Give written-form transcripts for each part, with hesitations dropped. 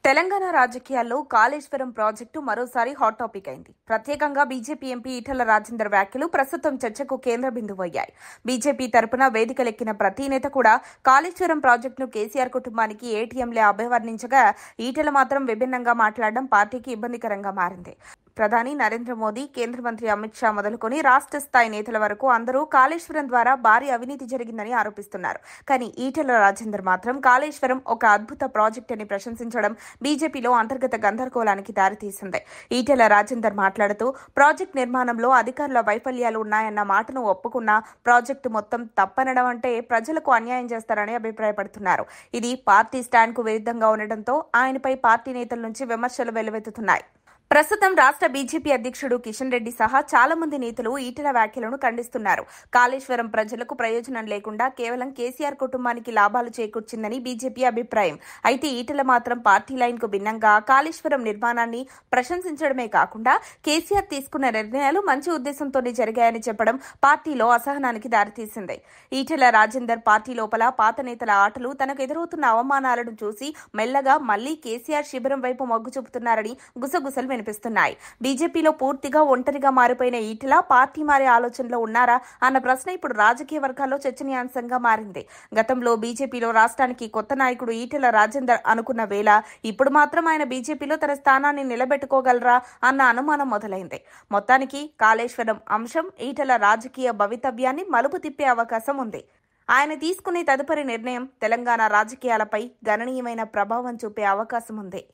తెలంగాణ రాజకీయాల్లో కాళేశ్వరం ప్రాజెక్టు మరోసారి hot topic అయింది. ప్రత్యేకంగా బీజేపీ ఎంపీ ఈటెల రాజేందర్ వ్యాఖ్యలు ప్రస్తుతం చర్చకు కేంద్ర బిందువయ్యాయి. బీజేపీ తరపున వేదికలెక్కిన ప్రతి నేత కూడా కాళేశ్వరం ప్రాజెక్టును కేసీఆర్ కుటుంబానికి ఏటీఎంలే అభివర్ణించగా, ఈటెల మాత్రం విభిన్నంగా మాట్లాడడం పార్టీకి ఇబ్బందికరంగా మారింది. ప్రధాని నరేంద్ర మోదీ, కేంద్ర మంత్రి అమిత్ షా మొదలుకొని రాష్ట్ర స్థాయి నేతల వరకు అందరూ కాళేశ్వరం ద్వారా భారీ అవినీతి జరిగిందని ఆరోపిస్తున్నారు. కానీ ఈటెల రాజేందర్ మాత్రం కాళేశ్వరం ఒక అద్భుత ప్రాజెక్ట్ అని ప్రశంసించడం బీజేపీలో అంతర్గత గందరగోళానికి దారితీసింది. ఈటెల రాజేందర్ మాట్లాడుతూ, ప్రాజెక్టు నిర్మాణంలో అధికారుల వైఫల్యాలు ఉన్నాయన్న మాటను ఒప్పుకున్నా ప్రాజెక్టు మొత్తం తప్పనడం అంటే ప్రజలకు అన్యాయం చేస్తారని అభిప్రాయపడుతున్నారు. ఇది పార్టీ స్టాండ్కు విరుద్ధంగా ఉండటంతో ఆయనపై పార్టీ నేతల నుంచి విమర్శలు వెల్లువెత్తుతున్నాయి. ప్రస్తుతం రాష్ట్ర బీజేపీ అధ్యక్షుడు కిషన్ రెడ్డి సహా చాలా మంది నేతలు ఈటెల వ్యాఖ్యలను ఖండిస్తున్నారు. కాళేశ్వరం ప్రజలకు ప్రయోజనం లేకుండా కేవలం కేసీఆర్ కుటుంబానికి లాభాలు చేకూర్చిందని బీజేపీ అభిప్రాయం. అయితే ఈటెల మాత్రం పార్టీ లైన్కు భిన్నంగా కాళేశ్వరం నిర్మాణాన్ని ప్రశంసించడమే కాకుండా కేసీఆర్ తీసుకున్న నిర్ణయాలు మంచి ఉద్దేశంతోనే జరిగాయని చెప్పడం పార్టీలో అసహనానికి దారితీసింది. ఈటెల రాజేందర్ పార్టీ లోపల పాత నేతల ఆటలు, తనకు ఎదురవుతున్న అవమానాలను చూసి మెల్లగా మళ్లీ కేసీఆర్ శిబిరం వైపు మొగ్గు చూపుతున్నారని గుసగుసలు వినిపిస్తున్నాయి. బీజేపీలో పూర్తిగా ఒంటరిగా మారిపోయిన ఈటెల పార్టీ మారే ఆలోచనలో ఉన్నారా అన్న ప్రశ్న ఇప్పుడు రాజకీయ వర్గాల్లో చర్చనీయాంశంగా మారింది. గతంలో బీజేపీలో రాష్ట్రానికి కొత్త నాయకుడు ఈటెల రాజేందర్ అనుకున్న వేళ ఇప్పుడు మాత్రం ఆయన బీజేపీలో తన స్థానాన్ని నిలబెట్టుకోగలరా అన్న అనుమానం మొదలైంది. మొత్తానికి కాళేశ్వరం అంశం ఈటెల రాజకీయ భవితవ్యాన్ని మలుపు తిప్పే అవకాశం ఉంది. ఆయన తీసుకునే తదుపరి నిర్ణయం తెలంగాణ రాజకీయాలపై గణనీయమైన ప్రభావం చూపే అవకాశం ఉంది.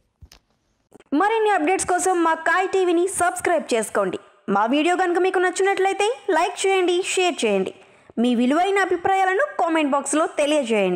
మరిన్ని అప్డేట్స్ కోసం మా కాయ్ టీవీని సబ్స్క్రైబ్ చేసుకోండి. మా వీడియో కనుక మీకు నచ్చినట్లయితే లైక్ చేయండి, షేర్ చేయండి. మీ విలువైన అభిప్రాయాలను కామెంట్ బాక్స్లో తెలియజేయండి.